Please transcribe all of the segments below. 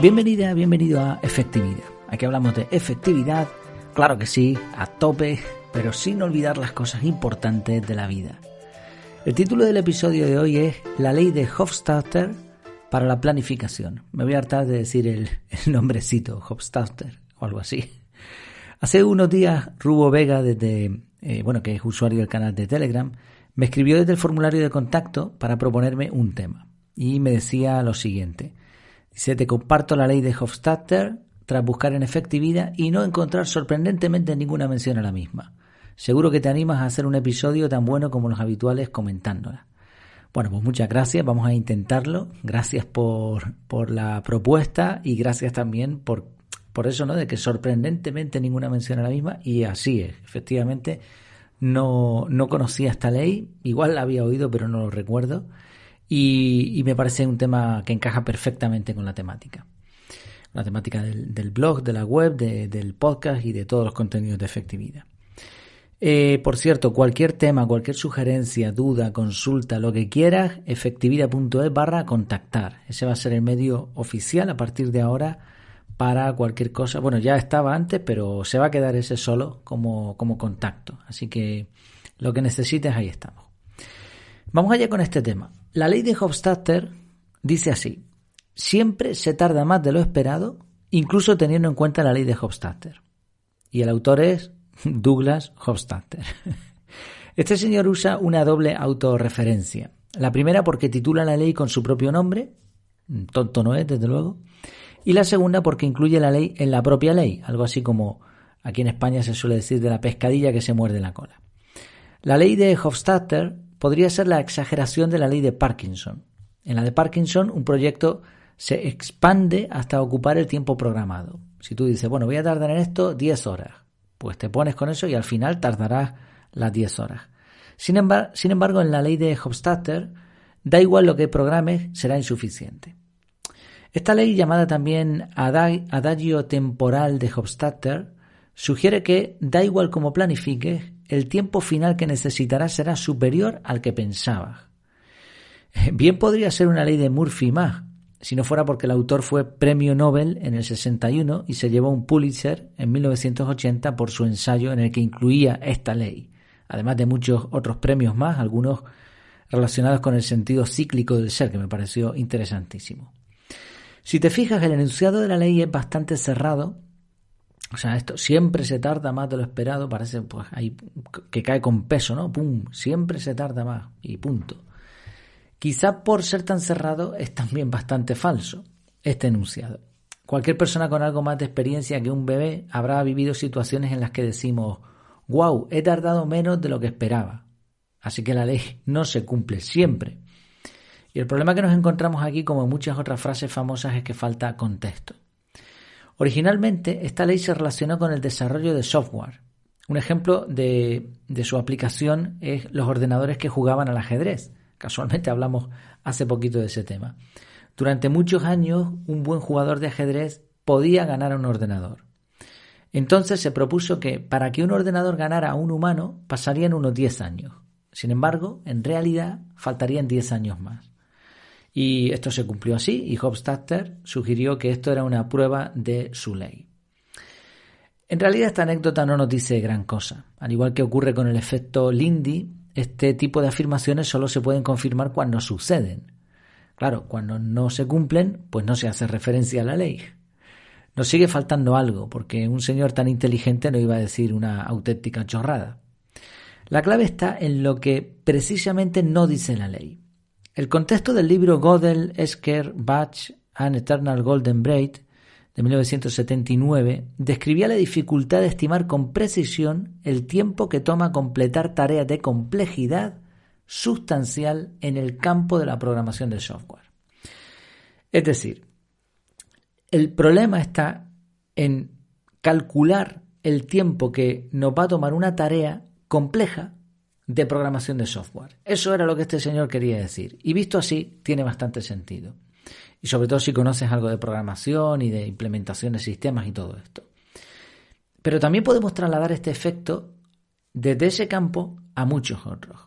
Bienvenida, bienvenido a Efectividad. Aquí hablamos de efectividad, claro que sí, a tope, pero sin olvidar las cosas importantes de la vida. El título del episodio de hoy es La ley de Hofstadter para la planificación. Me voy a hartar de decir el nombrecito, Hofstadter o algo así. Hace unos días, Rubo Vega, que es usuario del canal de Telegram, me escribió desde el formulario de contacto para proponerme un tema. Y me decía lo siguiente. Dice, te comparto la ley de Hofstadter tras buscar en efectividad y no encontrar sorprendentemente ninguna mención a la misma. Seguro que te animas a hacer un episodio tan bueno como los habituales comentándola. Bueno, pues muchas gracias, vamos a intentarlo. Gracias por la propuesta y gracias también por eso, ¿no? De que sorprendentemente ninguna mención a la misma, y así es, efectivamente no conocía esta ley, igual la había oído pero no lo recuerdo, y me parece un tema que encaja perfectamente con la temática del blog, de la web, del podcast y de todos los contenidos de efectividad. Por cierto, cualquier tema, cualquier sugerencia, duda, consulta, lo que quieras, efectividad.es/contactar. Ese va a ser el medio oficial a partir de ahora para cualquier cosa. Bueno, ya estaba antes, pero se va a quedar ese solo como contacto. Así que lo que necesites, ahí estamos. Vamos allá con este tema. La ley de Hofstadter dice así. Siempre se tarda más de lo esperado, incluso teniendo en cuenta la ley de Hofstadter. Y el autor es Douglas Hofstadter. Este señor usa una doble autorreferencia. La primera porque titula la ley con su propio nombre, tonto no es, desde luego, y la segunda porque incluye la ley en la propia ley, algo así como aquí en España se suele decir de la pescadilla que se muerde la cola. La ley de Hofstadter podría ser la exageración de la ley de Parkinson. En la de Parkinson, un proyecto se expande hasta ocupar el tiempo programado. Si tú dices, bueno, voy a tardar en esto 10 horas, pues te pones con eso y al final tardarás las 10 horas. Sin embargo, en la ley de Hofstadter, da igual lo que programes, será insuficiente. Esta ley, llamada también adagio temporal de Hofstadter, sugiere que, da igual cómo planifiques, el tiempo final que necesitarás será superior al que pensabas. Bien podría ser una ley de Murphy más, si no fuera porque el autor fue premio Nobel en el 61 y se llevó un Pulitzer en 1980 por su ensayo en el que incluía esta ley, además de muchos otros premios más, algunos relacionados con el sentido cíclico del ser, que me pareció interesantísimo. Si te fijas, el enunciado de la ley es bastante cerrado. O sea, esto siempre se tarda más de lo esperado, parece pues ahí que cae con peso, ¿no? ¡Pum! Siempre se tarda más y punto. Quizá por ser tan cerrado es también bastante falso este enunciado. Cualquier persona con algo más de experiencia que un bebé habrá vivido situaciones en las que decimos «Wow, he tardado menos de lo que esperaba». Así que la ley no se cumple siempre. Y el problema que nos encontramos aquí, como en muchas otras frases famosas, es que falta contexto. Originalmente, esta ley se relacionó con el desarrollo de software. Un ejemplo de su aplicación es los ordenadores que jugaban al ajedrez. Casualmente hablamos hace poquito de ese tema. Durante muchos años, un buen jugador de ajedrez podía ganar a un ordenador. Entonces se propuso que para que un ordenador ganara a un humano pasarían unos 10 años. Sin embargo, en realidad faltarían 10 años más. Y esto se cumplió así y Hofstadter sugirió que esto era una prueba de su ley. En realidad esta anécdota no nos dice gran cosa. Al igual que ocurre con el efecto Lindy, este tipo de afirmaciones solo se pueden confirmar cuando suceden. Claro, cuando no se cumplen, pues no se hace referencia a la ley. Nos sigue faltando algo, porque un señor tan inteligente no iba a decir una auténtica chorrada. La clave está en lo que precisamente no dice la ley. El contexto del libro Gödel, Escher, Bach, An Eternal Golden Braid de 1979 describía la dificultad de estimar con precisión el tiempo que toma completar tareas de complejidad sustancial en el campo de la programación de software. Es decir, el problema está en calcular el tiempo que nos va a tomar una tarea compleja de programación de software. Eso era lo que este señor quería decir. Y visto así, tiene bastante sentido. Y sobre todo si conoces algo de programación y de implementación de sistemas y todo esto. Pero también podemos trasladar este efecto desde ese campo a muchos otros.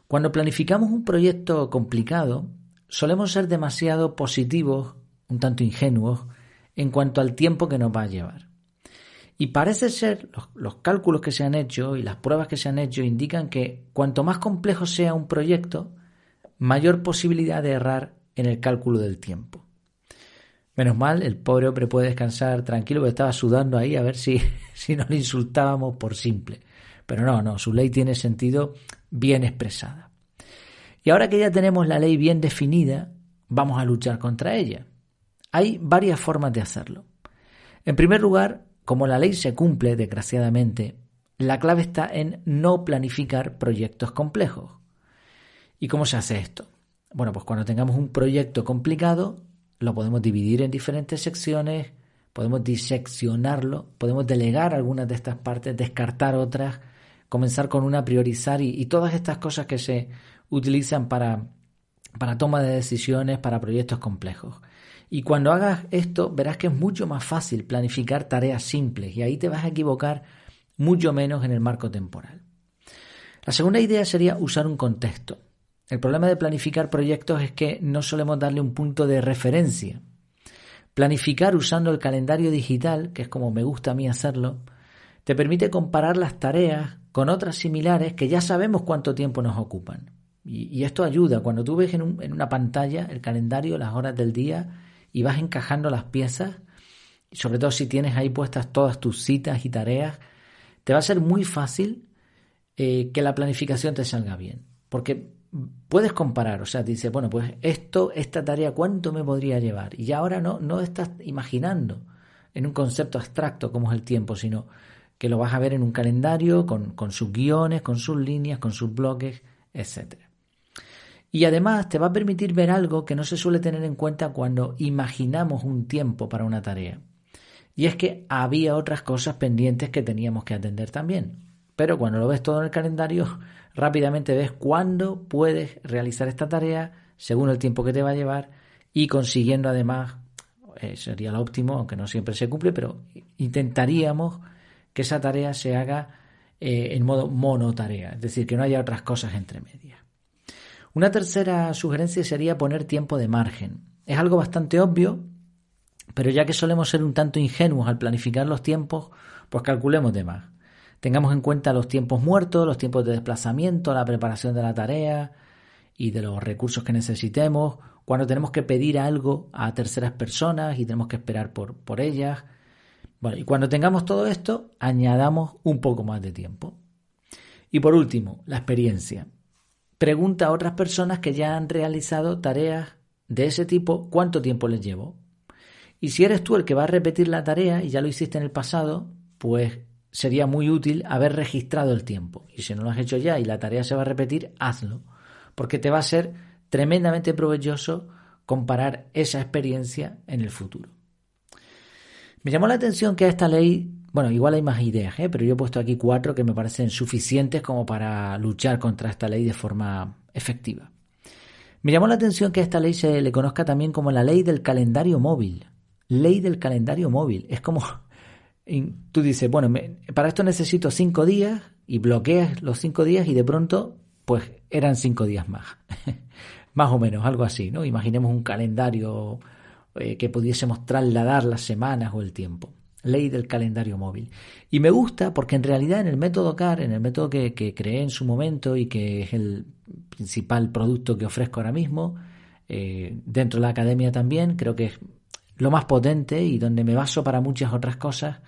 Cuando planificamos un proyecto complicado, solemos ser demasiado positivos, un tanto ingenuos, en cuanto al tiempo que nos va a llevar. Y parece ser, los cálculos que se han hecho y las pruebas que se han hecho indican que cuanto más complejo sea un proyecto, mayor posibilidad de errar en el cálculo del tiempo. Menos mal, el pobre hombre puede descansar tranquilo, porque estaba sudando ahí a ver si no le insultábamos por simple. Pero no, su ley tiene sentido bien expresada. Y ahora que ya tenemos la ley bien definida, vamos a luchar contra ella. Hay varias formas de hacerlo. En primer lugar, como la ley se cumple, desgraciadamente, la clave está en no planificar proyectos complejos. ¿Y cómo se hace esto? Bueno, pues cuando tengamos un proyecto complicado, lo podemos dividir en diferentes secciones, podemos diseccionarlo, podemos delegar algunas de estas partes, descartar otras, comenzar con una, priorizar y todas estas cosas que se utilizan para toma de decisiones, para proyectos complejos. Y cuando hagas esto, verás que es mucho más fácil planificar tareas simples y ahí te vas a equivocar mucho menos en el marco temporal. La segunda idea sería usar un contexto. El problema de planificar proyectos es que no solemos darle un punto de referencia. Planificar usando el calendario digital, que es como me gusta a mí hacerlo, te permite comparar las tareas con otras similares que ya sabemos cuánto tiempo nos ocupan. Y esto ayuda. Cuando tú ves en una pantalla el calendario, las horas del día y vas encajando las piezas, sobre todo si tienes ahí puestas todas tus citas y tareas, te va a ser muy fácil que la planificación te salga bien. Porque puedes comparar, o sea, te dices, bueno, pues esta tarea, ¿cuánto me podría llevar? Y ya ahora no estás imaginando en un concepto abstracto como es el tiempo, sino que lo vas a ver en un calendario con sus guiones, con sus líneas, con sus bloques, etc. Y además te va a permitir ver algo que no se suele tener en cuenta cuando imaginamos un tiempo para una tarea. Y es que había otras cosas pendientes que teníamos que atender también. Pero cuando lo ves todo en el calendario, rápidamente ves cuándo puedes realizar esta tarea según el tiempo que te va a llevar y consiguiendo además, sería lo óptimo, aunque no siempre se cumple, pero intentaríamos que esa tarea se haga en modo monotarea, es decir, que no haya otras cosas entre medias. Una tercera sugerencia sería poner tiempo de margen. Es algo bastante obvio, pero ya que solemos ser un tanto ingenuos al planificar los tiempos, pues calculemos de más. Tengamos en cuenta los tiempos muertos, los tiempos de desplazamiento, la preparación de la tarea y de los recursos que necesitemos, cuando tenemos que pedir algo a terceras personas y tenemos que esperar por ellas. Bueno, y cuando tengamos todo esto, añadamos un poco más de tiempo. Y por último, la experiencia. Pregunta a otras personas que ya han realizado tareas de ese tipo cuánto tiempo les llevó. Y si eres tú el que va a repetir la tarea y ya lo hiciste en el pasado, pues sería muy útil haber registrado el tiempo. Y si no lo has hecho ya y la tarea se va a repetir, hazlo. Porque te va a ser tremendamente provechoso comparar esa experiencia en el futuro. Me llamó la atención que a esta ley, bueno, igual hay más ideas, pero yo he puesto aquí 4 que me parecen suficientes como para luchar contra esta ley de forma efectiva. Me llamó la atención que a esta ley se le conozca también como la ley del calendario móvil. Ley del calendario móvil. Es como, tú dices, bueno, para esto necesito 5 días y bloqueas los 5 días y de pronto, pues eran 5 días más. Más o menos, algo así, ¿no? Imaginemos un calendario que pudiésemos trasladar las semanas o el tiempo. Ley del calendario móvil. Y me gusta porque en realidad en el método CAR, en el método que creé en su momento y que es el principal producto que ofrezco ahora mismo, dentro de la academia también, creo que es lo más potente y donde me baso para muchas otras cosas,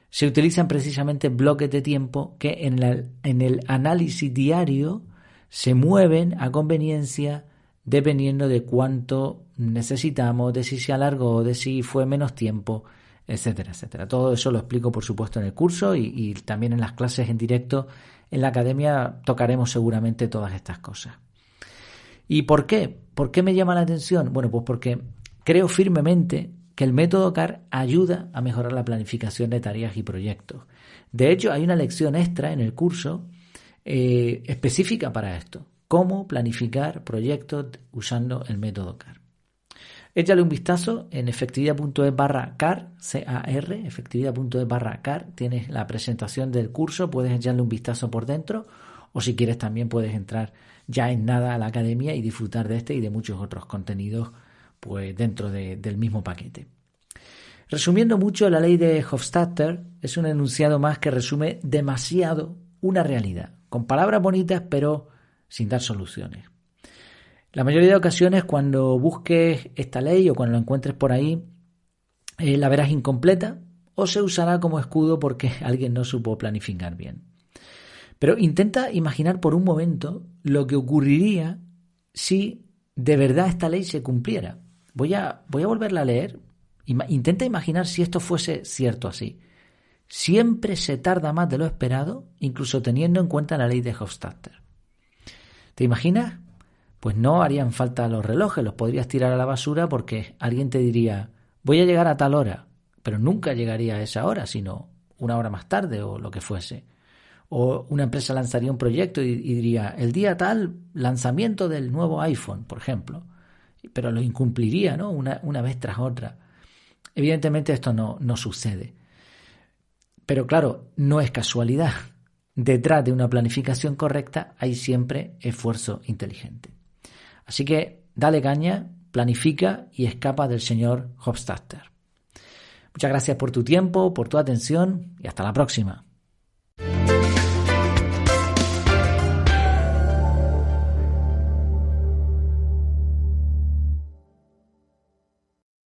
se utilizan precisamente bloques de tiempo que en el análisis diario se mueven a conveniencia dependiendo de cuánto necesitamos, de si se alargó, de si fue menos tiempo, etcétera, etcétera. Todo eso lo explico, por supuesto, en el curso y también en las clases en directo. En la academia tocaremos seguramente todas estas cosas. ¿Y por qué? ¿Por qué me llama la atención? Bueno, pues porque creo firmemente que el método CAR ayuda a mejorar la planificación de tareas y proyectos. De hecho, hay una lección extra en el curso específica para esto. Cómo planificar proyectos usando el método CAR. Échale un vistazo en efectividad.es/car, C-A-R, efectividad.es/car. Tienes la presentación del curso, puedes echarle un vistazo por dentro o si quieres también puedes entrar ya en nada a la academia y disfrutar de este y de muchos otros contenidos pues dentro del mismo paquete. Resumiendo mucho, la ley de Hofstadter es un enunciado más que resume demasiado una realidad, con palabras bonitas pero sin dar soluciones. La mayoría de ocasiones cuando busques esta ley o cuando la encuentres por ahí, la verás incompleta o se usará como escudo porque alguien no supo planificar bien. Pero intenta imaginar por un momento lo que ocurriría si de verdad esta ley se cumpliera. Voy a volverla a leer. Intenta imaginar si esto fuese cierto así. Siempre se tarda más de lo esperado, incluso teniendo en cuenta la ley de Hofstadter. ¿Te imaginas? Pues no harían falta los relojes, los podrías tirar a la basura porque alguien te diría, voy a llegar a tal hora, pero nunca llegaría a esa hora, sino una hora más tarde o lo que fuese. O una empresa lanzaría un proyecto y diría, el día tal, lanzamiento del nuevo iPhone, por ejemplo. Pero lo incumpliría, ¿no? Una vez tras otra. Evidentemente esto no sucede. Pero claro, no es casualidad. Detrás de una planificación correcta hay siempre esfuerzo inteligente. Así que dale caña, planifica y escapa del señor Hofstadter. Muchas gracias por tu tiempo, por tu atención y hasta la próxima.